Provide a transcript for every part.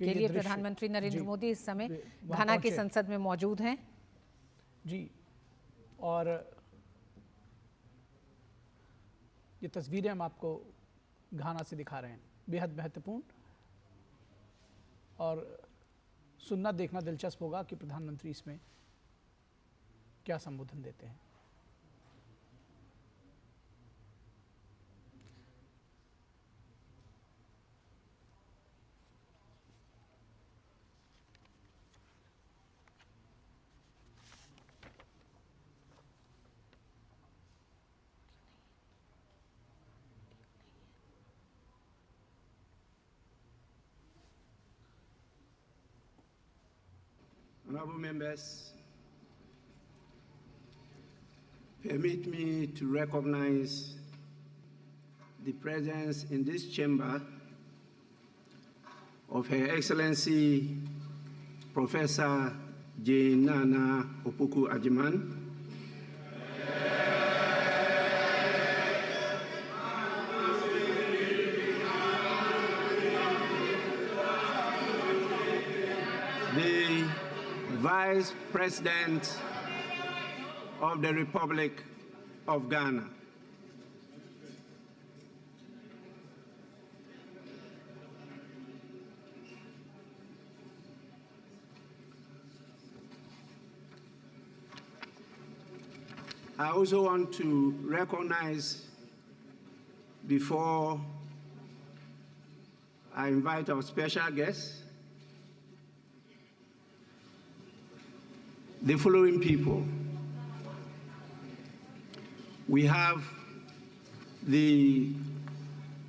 के लिए प्रधानमंत्री नरेंद्र मोदी इस समय घाना की संसद में मौजूद हैं। जी, और ये तस्वीरें हम आपको घाना से दिखा रहे हैं, बेहद महत्वपूर्ण, और सुनना देखना दिलचस्प होगा कि प्रधानमंत्री इसमें क्या संबोधन देते हैं। Honorable members, permit me to recognize the presence in this chamber of Her Excellency Professor Jane Nana Opoku-Agyeman, the Vice President of the Republic of Ghana. I also want to recognize, before I invite our special guests, the following people. We have the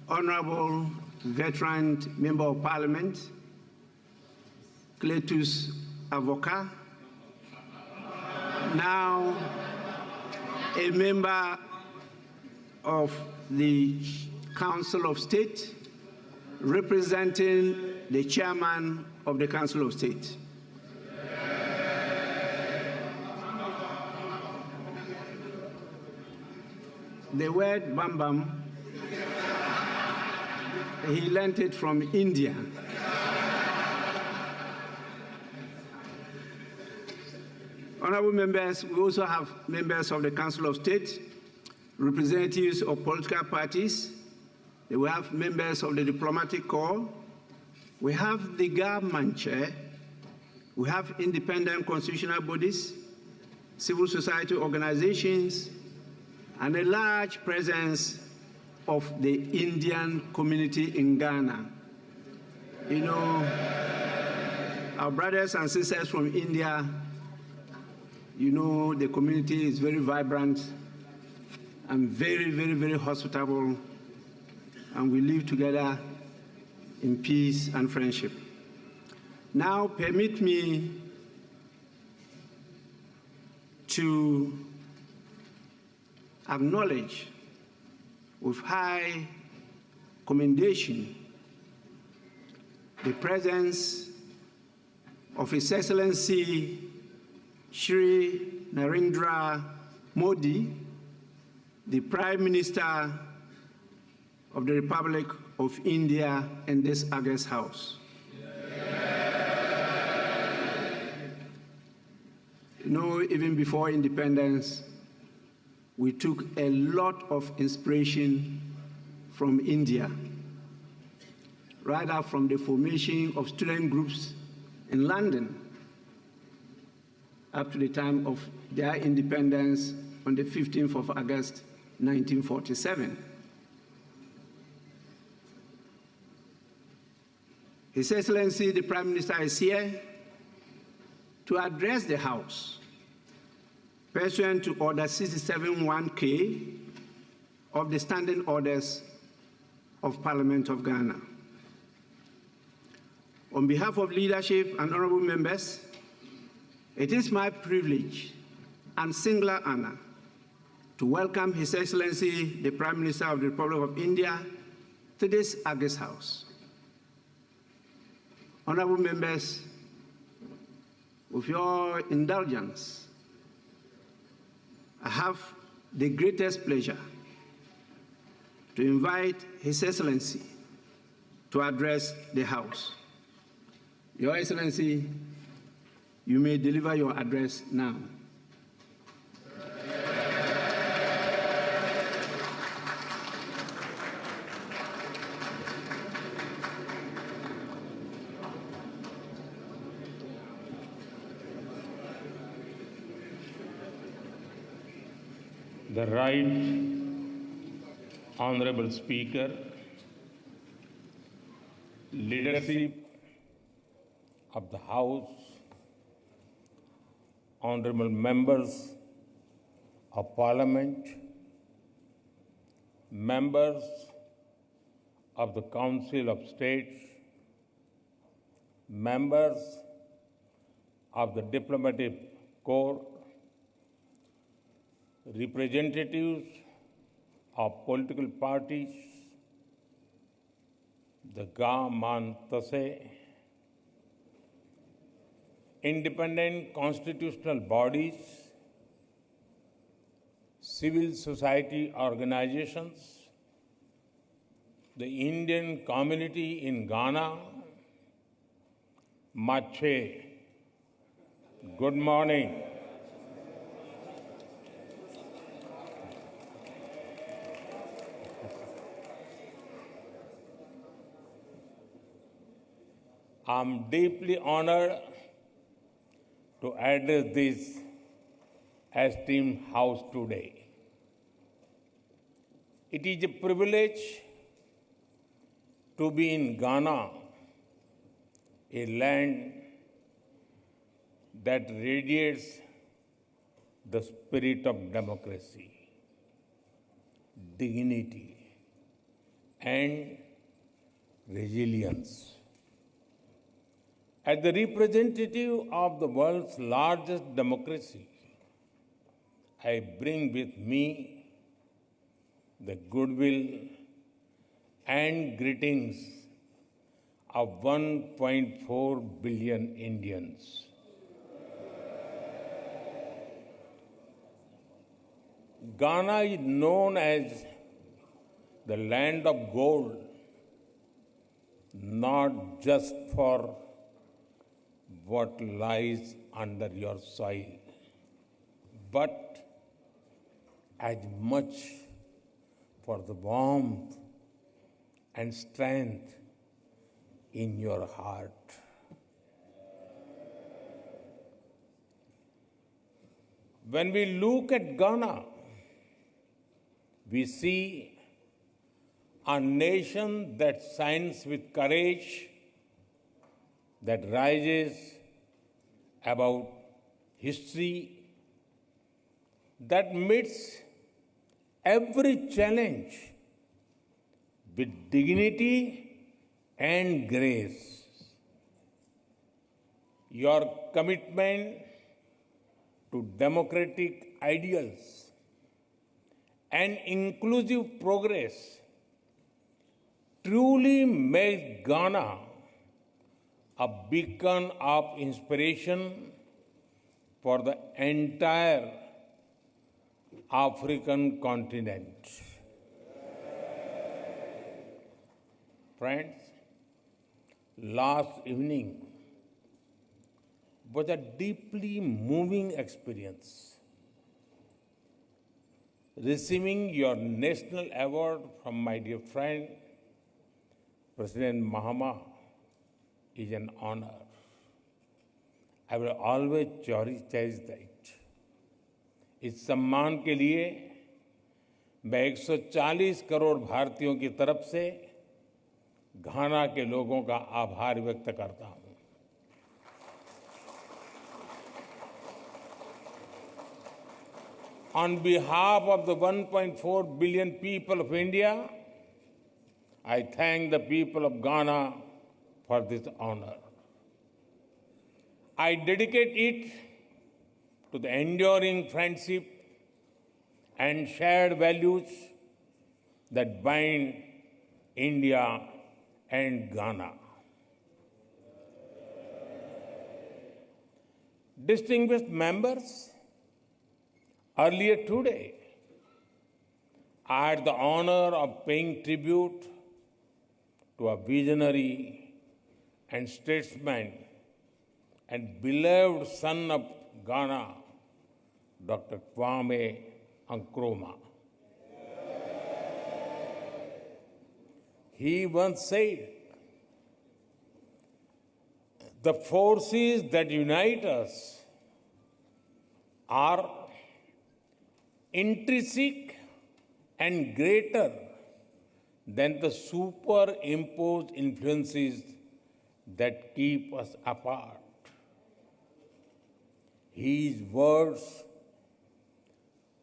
Honorable Veteran Member of Parliament, Cletus Avoka, now a member of the Council of State, representing the Chairman of the Council of State. The word Bam Bam, he learned it from India. Honorable members, we also have members of the Council of State, representatives of political parties. We have members of the Diplomatic Corps. We have the government chair. We have independent constitutional bodies, civil society organizations, and a large presence of the Indian community in Ghana. You know, our brothers and sisters from India, you know, the community is very vibrant and very, very, very hospitable, and we live together in peace and friendship. Now, permit me to acknowledge with high commendation the presence of His Excellency Shri Narendra Modi, the Prime Minister of the Republic of India, in this August House. You know, even before independence, we took a lot of inspiration from India, right up from the formation of student groups in London up to the time of their independence on the 15th of August, 1947. His Excellency, the Prime Minister, is here to address the House pursuant to Order 67-1K of the Standing Orders of Parliament of Ghana. On behalf of leadership and honorable members, it is my privilege and singular honor to welcome His Excellency, the Prime Minister of the Republic of India, to this August House. Honorable members, with your indulgence, I have the greatest pleasure to invite His Excellency to address the House. Your Excellency, you may deliver your address now. The Right Honorable Speaker, leadership of the House, honorable members of Parliament, members of the Council of States, members of the Diplomatic Corps, representatives of political parties, the Gaman Tase, independent constitutional bodies, civil society organizations, the Indian community in Ghana, Mache, good morning. I'm deeply honored to address this esteemed House today. It is a privilege to be in Ghana, a land that radiates the spirit of democracy, dignity, and resilience. As the representative of the world's largest democracy, I bring with me the goodwill and greetings of 1.4 billion Indians. Ghana is known as the land of gold, not just for what lies under your soil, but as much for the warmth and strength in your heart. When we look at Ghana, we see a nation that shines with courage, that rises above history, that meets every challenge with dignity and grace. Your commitment to democratic ideals and inclusive progress truly makes Ghana a beacon of inspiration for the entire African continent. Friends, last evening was a deeply moving experience. Receiving your national award from my dear friend, President Mahama, is an honor. I will always cherish that. इस सम्मान के लिए मैं 140 करोड़ भारतीयों की तरफ से घाना के लोगों का आभार व्यक्त करता हूं। On behalf of the 1.4 billion people of India, I thank the people of Ghana for this honor. I dedicate it to the enduring friendship and shared values that bind India and Ghana. Distinguished members, earlier today, I had the honor of paying tribute to a visionary and statesman and beloved son of Ghana, Dr. Kwame Nkrumah. He once said, "The forces that unite us are intrinsic and greater than the superimposed influences that keep us apart." His words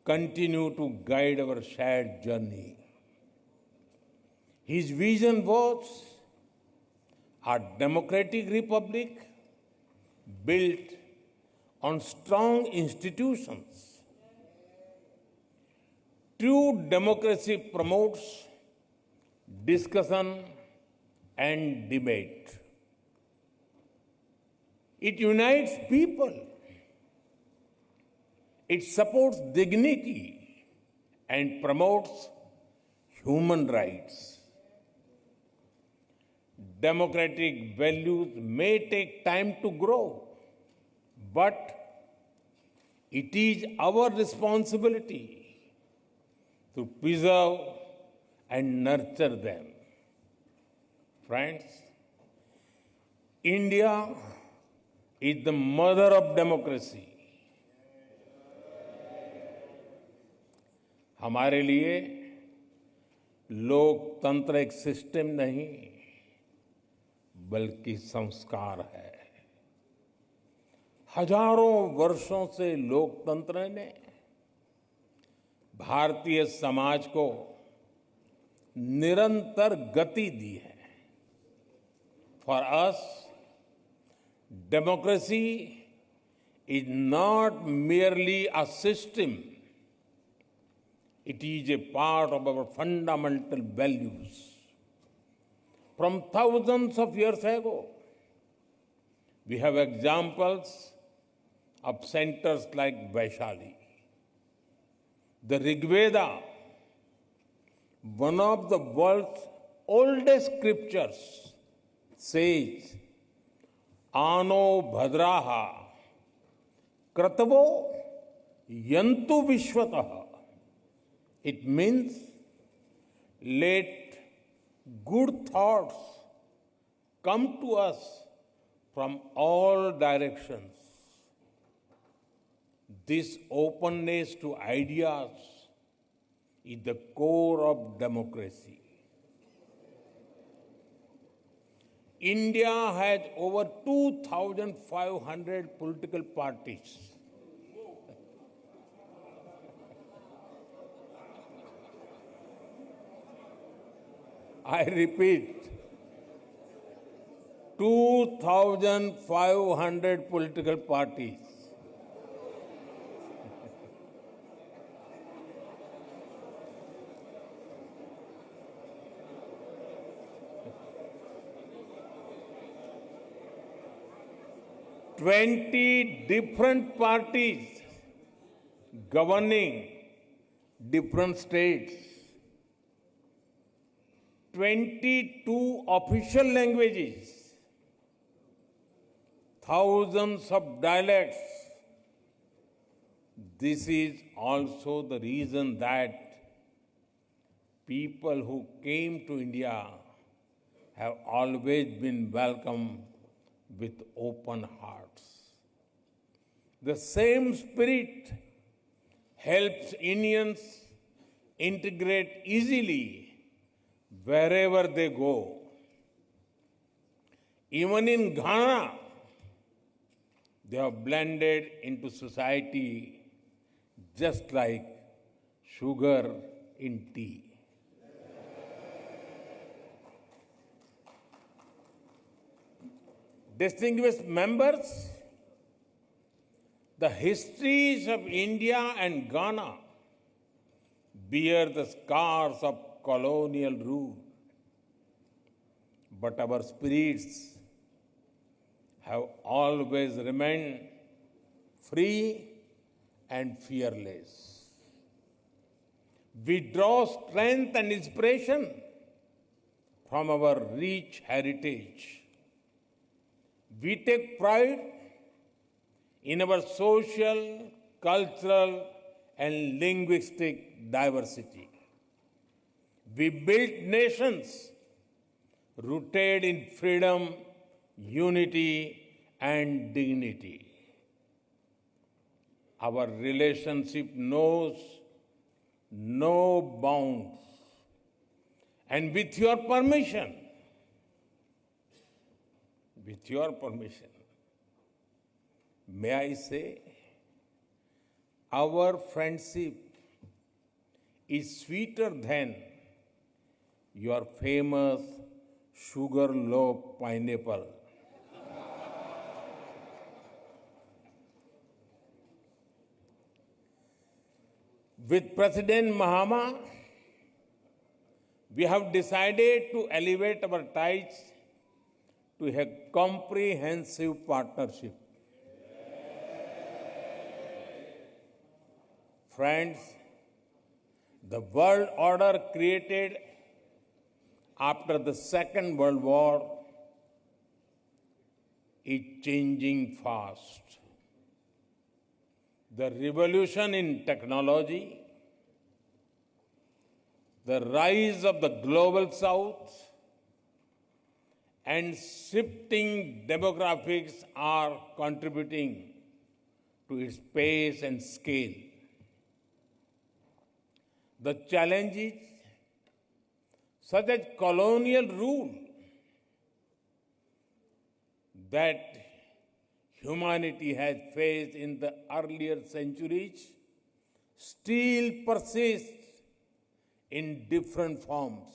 continue to guide our shared journey. His vision was a democratic republic built on strong institutions. True democracy promotes discussion and debate. It unites people. It supports dignity and promotes human rights. Democratic values may take time to grow, but it is our responsibility to preserve and nurture them. Friends, India is the mother of democracy. हमारे लिए लोकतंत्र एक system नहीं बल्कि संस्कार है। हजारों वर्षों से लोकतंत्र ने भारतीय समाज को निरंतर गति दी है। For us, democracy is not merely a system. It is a part of our fundamental values. From thousands of years ago, we have examples of centers like Vaishali. The Rig Veda, one of the world's oldest scriptures, says, "Ano bhadraha kratavo yantu vishwatah." It means, let good thoughts come to us from all directions. This openness to ideas is the core of democracy. India has over 2,500 political parties. I repeat, 2,500 political parties. Twenty different parties governing different states. 22 official languages, thousands of dialects. This is also the reason that people who came to India have always been welcomed with open hearts. The same spirit helps Indians integrate easily wherever they go. Even in Ghana, they have blended into society just like sugar in tea. Distinguished members, the histories of India and Ghana bear the scars of colonial rule, but our spirits have always remained free and fearless. We draw strength and inspiration from our rich heritage We take pride in our social, cultural, and linguistic diversity. We built nations rooted in freedom, unity, and dignity. Our relationship knows no bounds. And with your permission, may I say, our friendship is sweeter than your famous sugar-loaf pineapple. With President Mahama, we have decided to elevate our ties to a comprehensive partnership. Friends, the world order created after the Second World War is changing fast. The revolution in technology, the rise of the global south, and shifting demographics are contributing to its pace and scale. The challenges, such as colonial rule, that humanity has faced in the earlier centuries, still persist in different forms.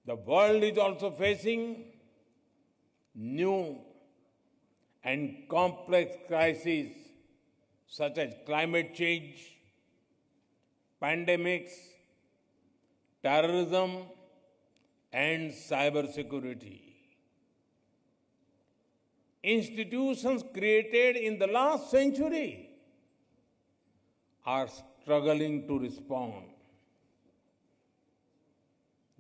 The world is also facing new and complex crises such as climate change, pandemics, terrorism, and cybersecurity. Institutions created in the last century are struggling to respond.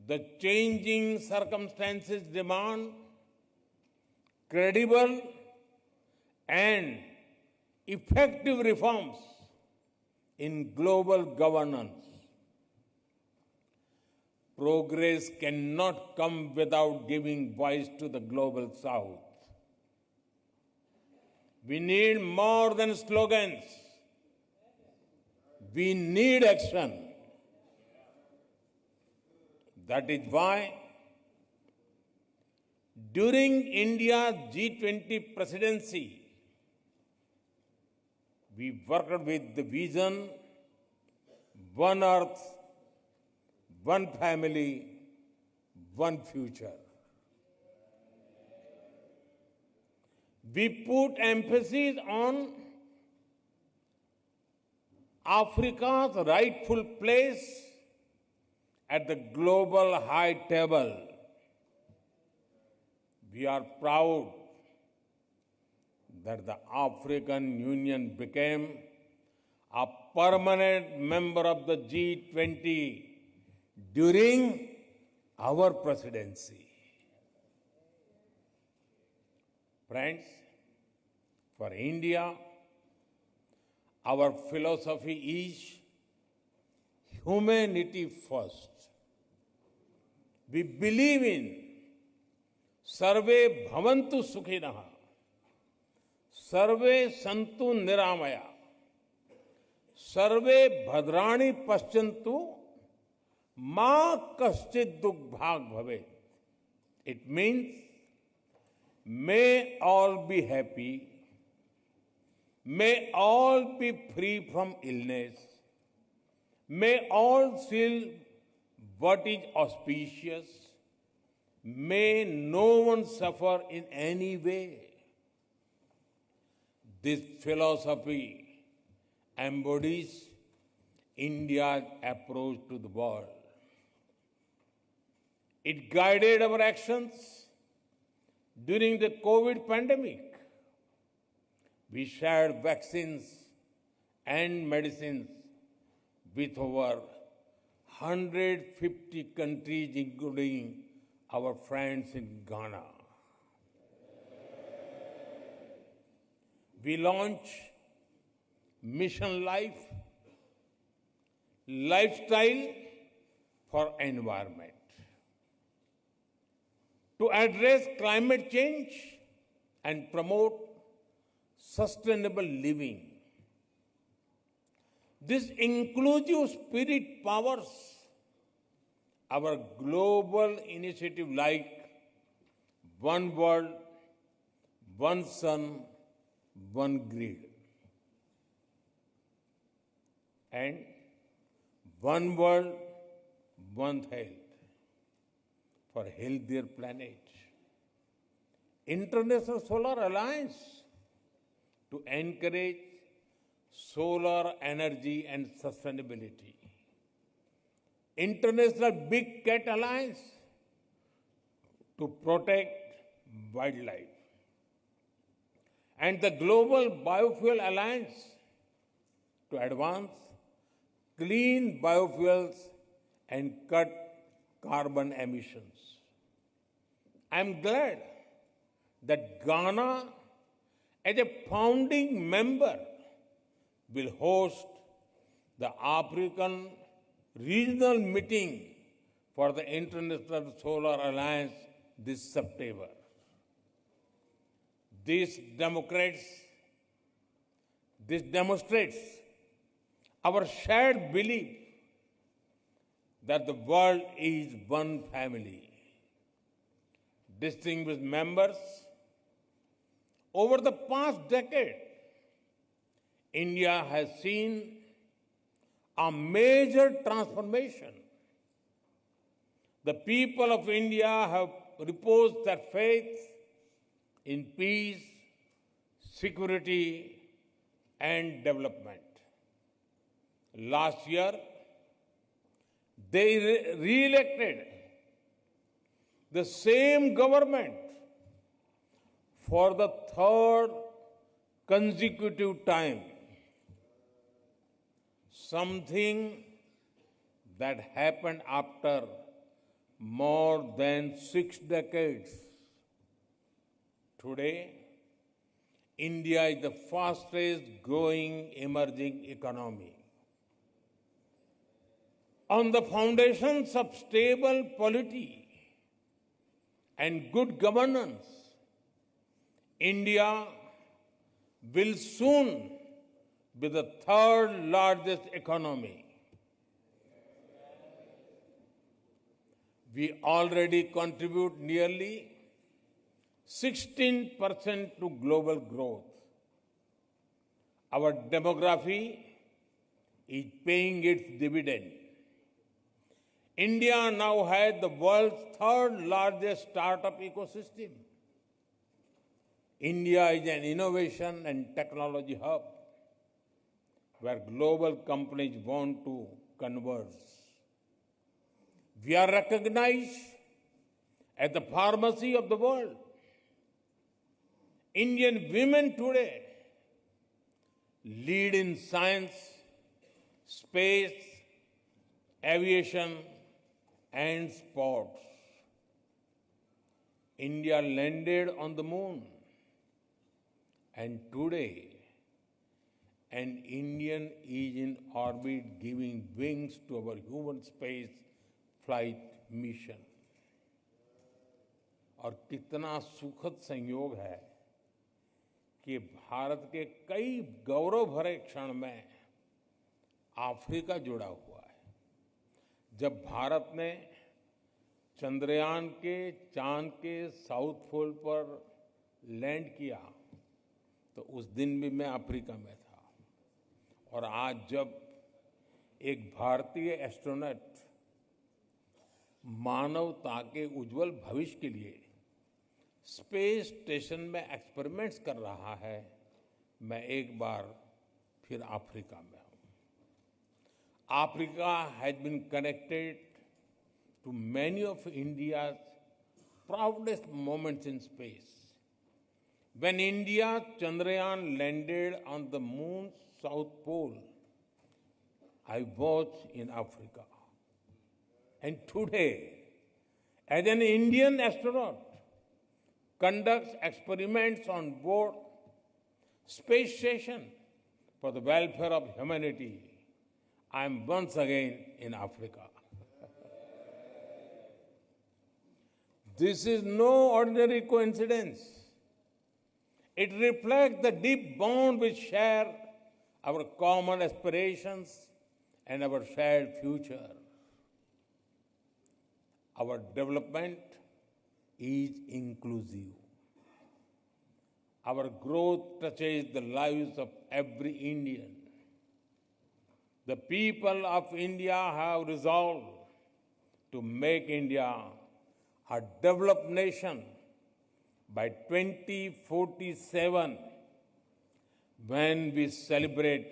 The changing circumstances demand credible and effective reforms in global governance. Progress cannot come without giving voice to the global south. We need more than slogans. We need action. That is why, during India's G20 presidency, we worked with the vision, one earth, one family, one future. We put emphasis on Africa's rightful place at the global high table. We are proud that the African Union became a permanent member of the G20 during our presidency. Friends, for India, our philosophy is humanity first. We believe in Sarve Bhavantu Sukhinaha, Sarve Santu Niramaya, Sarve Bhadrani Paschantu, Ma Kaschid Dukh Bhag Bhavet. It means, may all be happy, may all be free from illness, may all feel what is auspicious, may no one suffer in any way. This philosophy embodies India's approach to the world. It guided our actions during the COVID pandemic. We shared vaccines and medicines with over 150 countries, including our friends in Ghana. We launch Mission Life, lifestyle for environment. To address climate change and promote sustainable living. This inclusive spirit powers our global initiative like One World, One Sun, One Grid, and One World, One Health for a healthier planet. International Solar Alliance to encourage solar energy and sustainability. International Big Cat Alliance to protect wildlife. And the Global Biofuel Alliance to advance clean biofuels and cut carbon emissions. I am glad that Ghana, as a founding member, will host the African regional meeting for the International Solar Alliance this September. This demonstrates our shared belief that the world is one family. Distinguished members, over the past decade, India has seen a major transformation. The people of India have reposed their faith in peace, security, and development. Last year, they re-elected the same government for the third consecutive time. Something that happened after more than 6 decades. Today, India is the fastest growing emerging economy. On the foundations of stable polity and good governance, India will soon be the third largest economy. We already contribute nearly 16% to global growth. Our demography is paying its dividend. India now has the world's third largest startup ecosystem. India is an innovation and technology hub where global companies want to converge. We are recognized as the pharmacy of the world. Indian women today lead in science, space, aviation, and sports. India landed on the moon, and today an Indian is in orbit giving wings to our human space flight mission. और कितना सुखद संयोग है कि भारत के कई गौरव भरे क्षण में अफ्रीका जुड़ा हुआ है। जब भारत ने चंद्रयान के चांद के साउथ पोल पर लैंड किया तो उस दिन भी मैं अफ्रीका में था, और आज जब एक भारतीय एस्ट्रोनॉट मानवता के उज्जवल भविष्य के लिए स्पेस स्टेशन में एक्सपेरिमेंट्स कर रहा है, मैं एक बार फिर अफ्रीका में हूं। Africa has been connected to many of India's proudest moments in space. When India's Chandrayaan landed on the moon's south pole, I was in Africa. And today, as an Indian astronaut conducts experiments on board space station for the welfare of humanity, I am once again in Africa. This is no ordinary coincidence. It reflects the deep bond we share, our common aspirations, and our shared future. Our development is inclusive. Our growth touches the lives of every Indian. The people of India have resolved to make India a developed nation by 2047, when we celebrate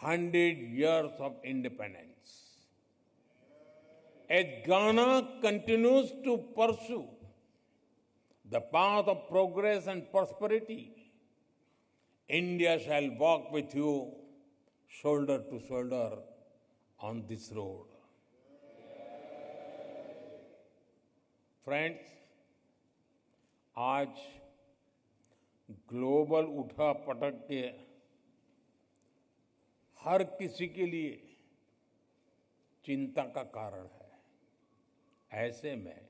100 years of independence. As Ghana continues to pursue the path of progress and prosperity, India shall walk with you shoulder to shoulder on this road. Friends, आज global उठा पटक के हर किसी के लिए चिंता का कारण है। ऐसे में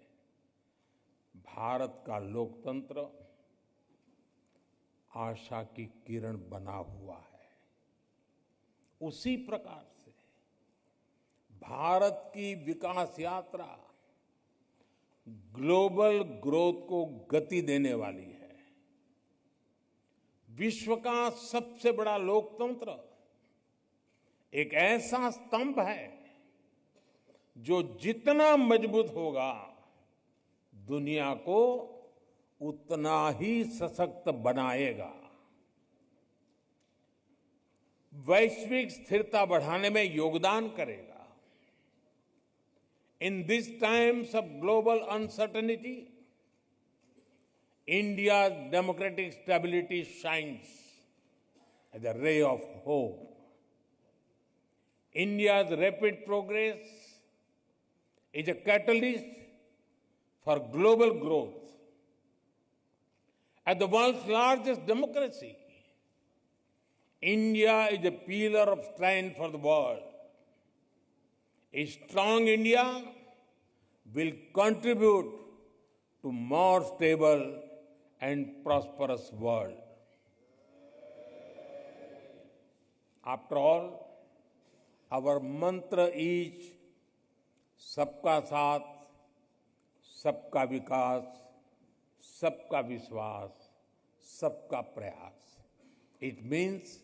भारत का लोकतंत्र आशा की किरण बना हुआ है। उसी प्रकार से भारत की विकास यात्रा ग्लोबल ग्रोथ को गति देने वाली है। विश्व का सबसे बड़ा लोकतंत्र एक ऐसा स्तंभ है जो जितना मजबूत होगा, दुनिया को उतना ही सशक्त बनाएगा। वैश्विक स्थिरता बढ़ाने में योगदान करेगा। In these times of global uncertainty, India's democratic stability shines as a ray of hope. India's rapid progress is a catalyst for global growth. As the world's largest democracy, India is a pillar of strength for the world. A strong India will contribute to more stable and prosperous world. After all, our mantra is सबका साथ, सबका विकास, सबका विश्वास, सबका प्रयास. It means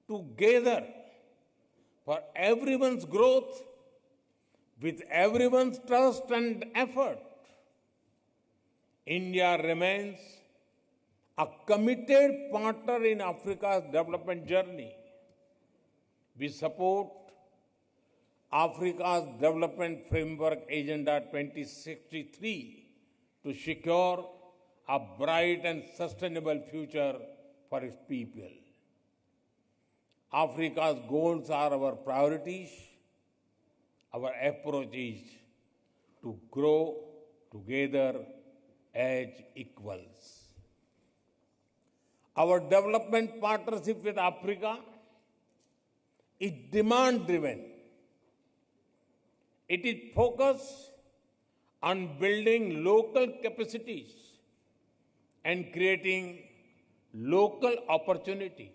together for everyone's growth, with everyone's trust and effort. India remains a committed partner in Africa's development journey. We support Africa's Development Framework Agenda 2063 to secure a bright and sustainable future for its people. Africa's goals are our priorities. Our approach is to grow together as equals. Our development partnership with Africa is demand-driven. It is focused on building local capacities and creating local opportunities.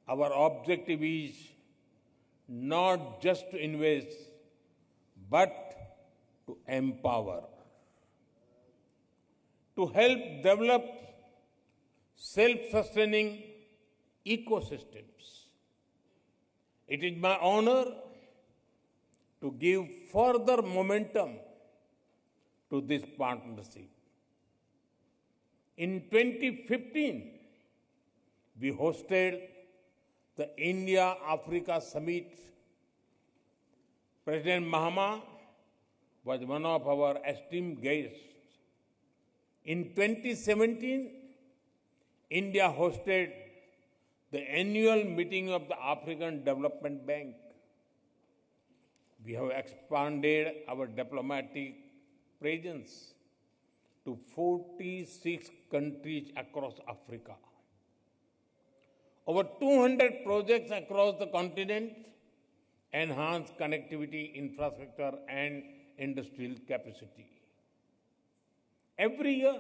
Our objective is not just to invest, but to empower, to help develop self-sustaining ecosystems. It is my honor to give further momentum to this partnership. In 2015, we hosted the India-Africa Summit. President Mahama was one of our esteemed guests. In 2017, India hosted the annual meeting of the African Development Bank. We have expanded our diplomatic presence to 46 countries across Africa. Over 200 projects across the continent enhance connectivity, infrastructure, and industrial capacity. Every year,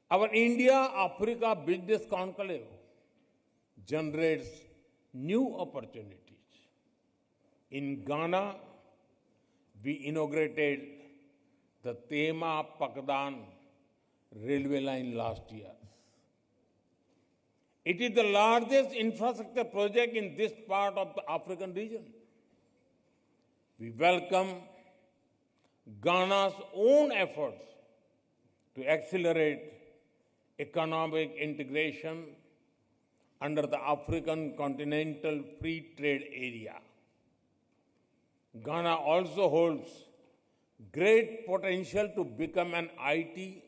our India-Africa Business Conclave generates new opportunities. In Ghana, we inaugurated the Tema-Pakdan railway line last year. It is the largest infrastructure project in this part of the African region. We welcome Ghana's own efforts to accelerate economic integration under the African Continental Free Trade Area. Ghana also holds great potential to become an IT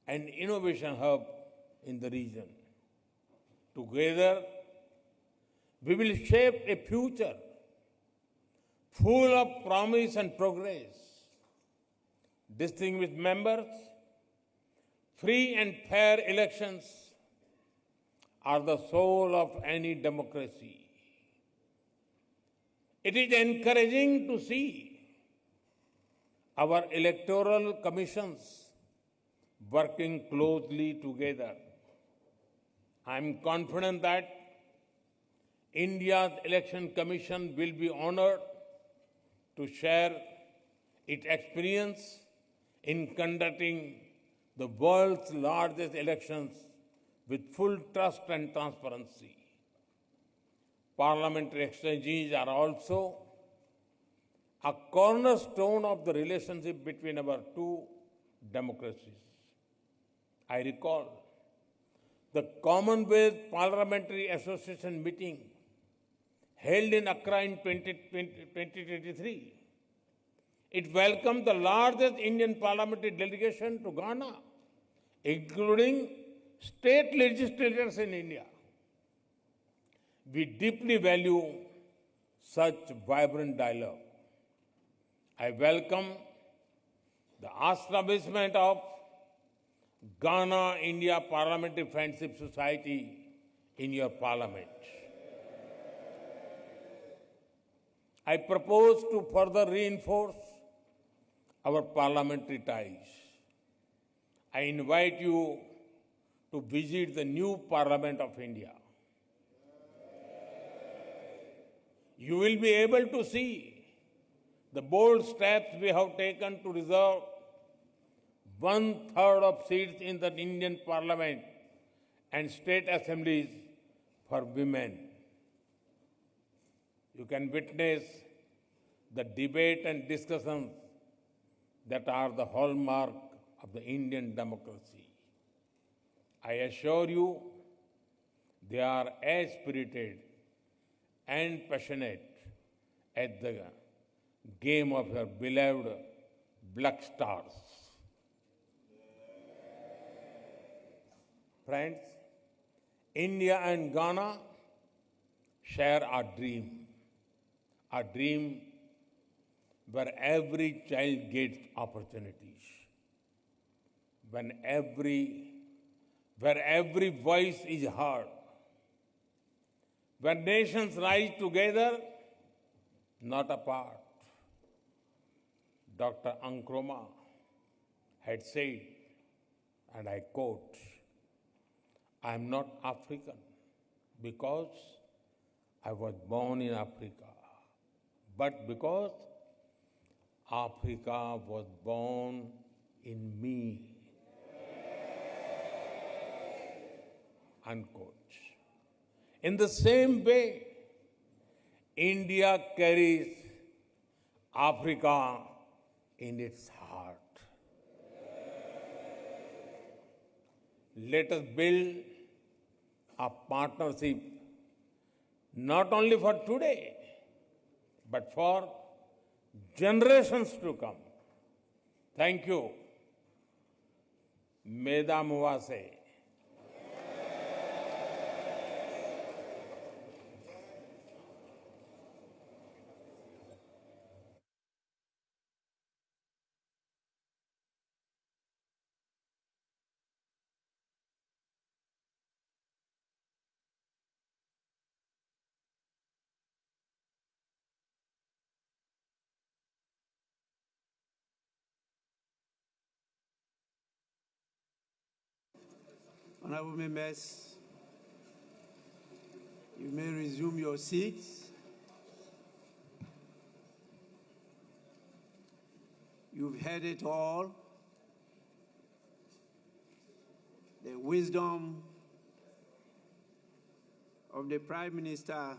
and innovation hub in the region. Together, we will shape a future full of promise and progress. Distinguished members, free and fair elections are the soul of any democracy. It is encouraging to see our electoral commissions working closely together. I am confident that India's Election Commission will be honored to share its experience in conducting the world's largest elections with full trust and transparency. Parliamentary exchanges are also a cornerstone of the relationship between our two democracies. I recall the Commonwealth Parliamentary Association meeting held in Accra in 2023. It welcomed the largest Indian parliamentary delegation to Ghana, including state legislators in India. We deeply value such vibrant dialogue. I welcome the establishment of Ghana-India Parliamentary Friendship Society in your parliament. I propose to further reinforce our parliamentary ties. I invite you to visit the new Parliament of India. You will be able to see the bold steps we have taken to reserve 1/3 of seats in the Indian Parliament and state assemblies for women. You can witness the debate and discussions that are the hallmark of the Indian democracy. I assure you, they are as spirited and passionate as the game of your beloved Black Stars. Friends, India and Ghana share a dream where every child gets opportunities, where every voice is heard, where nations rise together, not apart. Dr. Nkrumah had said, and I quote, "I am not African because I was born in Africa, but because Africa was born in me." Unquote. In the same way, India carries Africa in its heart. Let us build a partnership not only for today, but for generations to come. Thank you. Meda Muwase. Honorable members, you may resume your seats. You've heard it all. The wisdom of the Prime Minister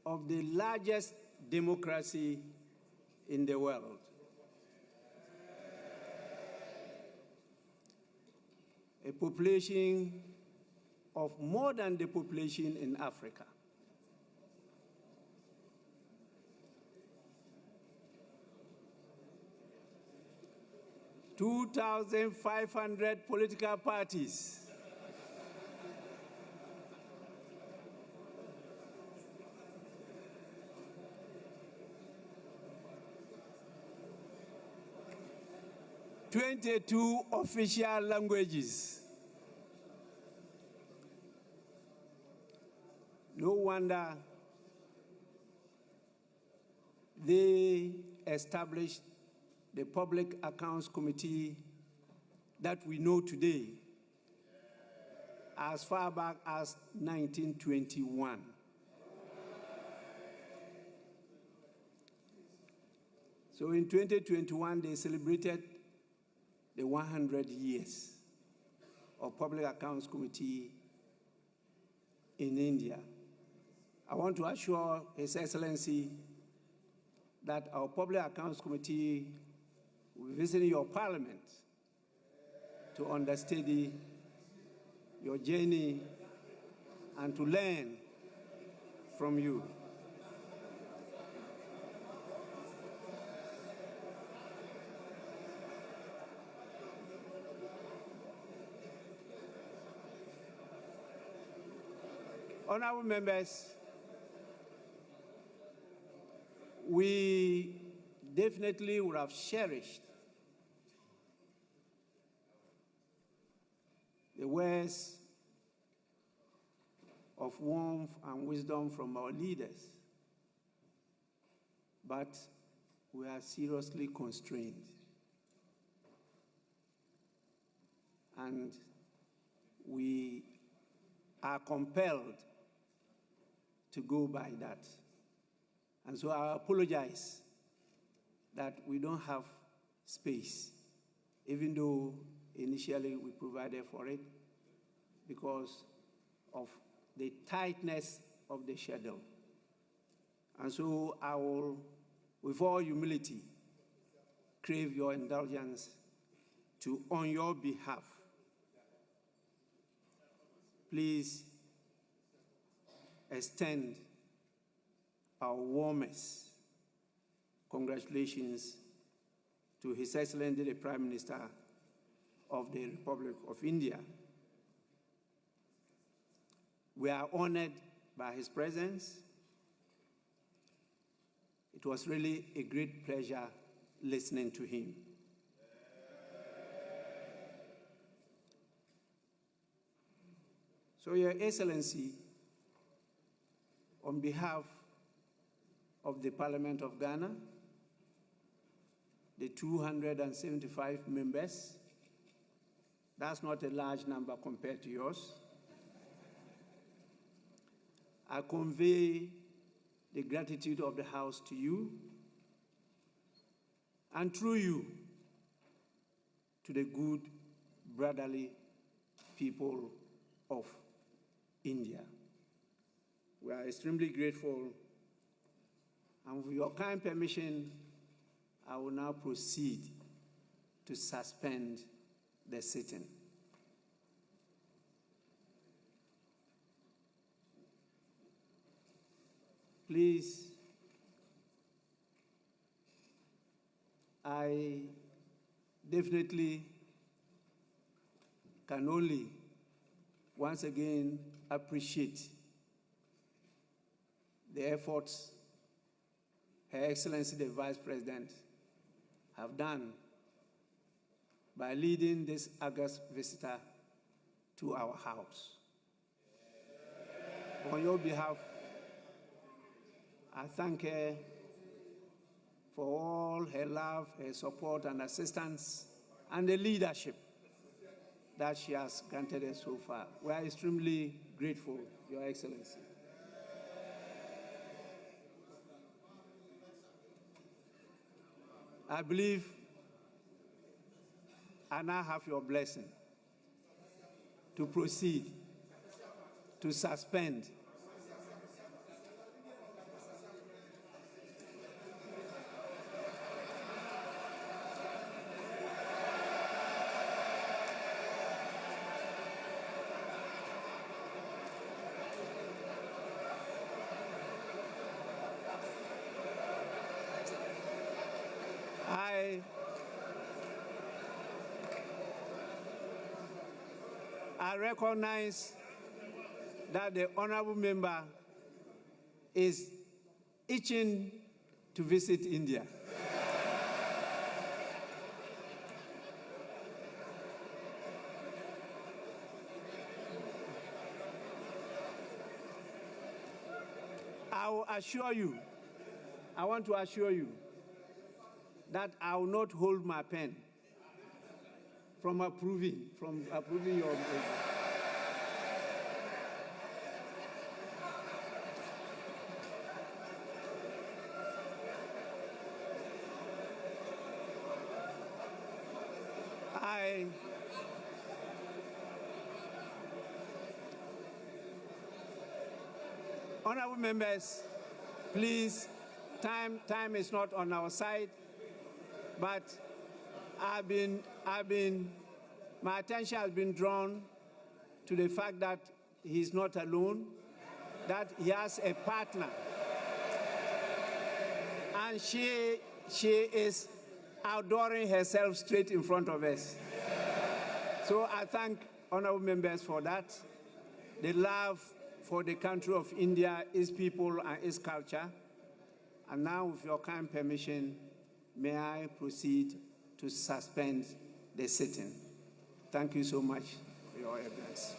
of the largest democracy in the world. A population of more than the population in Africa. (2,500) political parties. (22 official languages. No wonder they established the Public Accounts Committee that we know today as far back as 1921. So in 2021, they celebrated the 100 years of Public Accounts Committee in India. I want to assure His Excellency that our Public Accounts Committee will be visiting your parliament to understudy your journey and to learn from you. Honorable members, we definitely would have cherished the words of warmth and wisdom from our leaders, but we are seriously constrained. And we are compelled to go by that. And so I apologize that we don't have space, even though initially we provided for it because of the tightness of the schedule. And so I will, with all humility, crave your indulgence to, on your behalf, please extend our warmest congratulations to His Excellency the Prime Minister of the Republic of India. We are honored by his presence. It was really a great pleasure listening to him. So, Your Excellency, on behalf of the Parliament of Ghana, the 275 members, that's not a large number compared to yours, I convey the gratitude of the House to you, and through you, to the good, brotherly people of India. We are extremely grateful, and with your kind permission, I will now proceed to suspend the sitting. Please, I definitely can only once again appreciate the efforts Her Excellency the Vice President have done by leading this august visitor to our house. On your behalf, I thank her for all her love, her support, and assistance and the leadership that she has granted us so far. We are extremely grateful, Your Excellency. I believe I now have your blessing to proceed, to suspend I recognize that the honorable member is itching to visit India. I will assure you, I want to assure you that I will not hold my pen from approving your. Honorable members, please, time is not on our side, but my attention has been drawn to the fact that he's not alone, that he has a partner, and she is outdooring herself straight in front of us. So I thank honorable members for that. The love for the country of India, its people, and its culture. And now, with your kind permission, may I proceed to suspend the sitting. Thank you so much for your advice.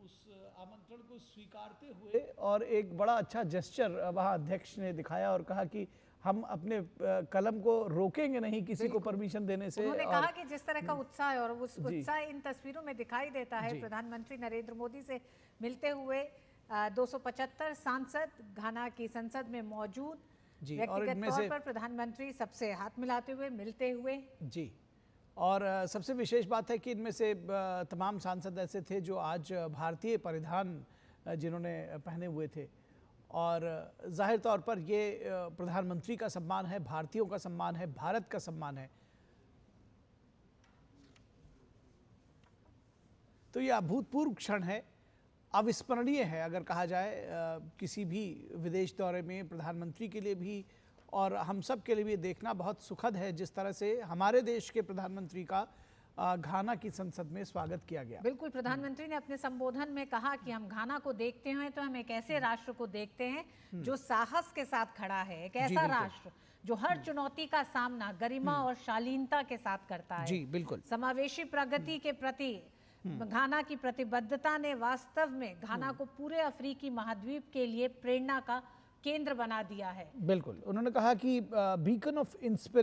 उस आमंत्रण को स्वीकारते हुए और एक बड़ा अच्छा gesture वहाँ अध्यक्ष ने दिखाया और कहा कि हम अपने कलम को रोकेंगे नहीं किसी को परमिशन देने से। उन्होंने कहा कि जिस तरह का उत्साह है और उस उत्साह इन तस्वीरों में दिखाई देता है प्रधानमंत्री नरेंद्र मोदी से मिलते हुए 275 सांसद घाना की संसद में मौजूद, व्यक्तिगत तौर पर प्रधानमंत्री सबसे हाथ मिलाते हुए मिलते हुए। जी, और सबसे विशेष बात है कि इनमें से तमाम सांसद ऐसे थे जो आज भारतीय परिधान जिन्होंने पहने हुए थे, और जाहिर तौर पर ये प्रधानमंत्री का सम्मान है, भारतीयों का सम्मान है, भारत का सम्मान है। तो ये अभूतपूर्व क्षण है, अविस्मरणीय है अगर कहा जाए किसी भी विदेश दौरे में प्रधानमंत्री के लिए भी, और हम सब के लिए भी देखना बहुत सुखद है जिस तरह से हमारे देश के प्रधानमंत्री का घाना की संसद में स्वागत किया गया। बिल्कुल, प्रधानमंत्री ने अपने संबोधन में कहा कि हम घाना को देखते हैं तो हम एक ऐसे राष्ट्र को देखते हैं जो साहस के साथ खड़ा है, एक ऐसा राष्ट्र जो हर चुनौती का सामना गरिमा और शालीनता के साथ करता है। जी बिल्कुल। समावेशी प्रगति के प्रति घाना की प्रतिबद्धता ने वास्तव में घाना को पूरे अफ्रीकी महाद्वीप के लिए प्रेरणा का केंद्र बना दिया है। बिल्कुल, उन्होंने कहा कि बीकन ऑफ इंस्पिरेशन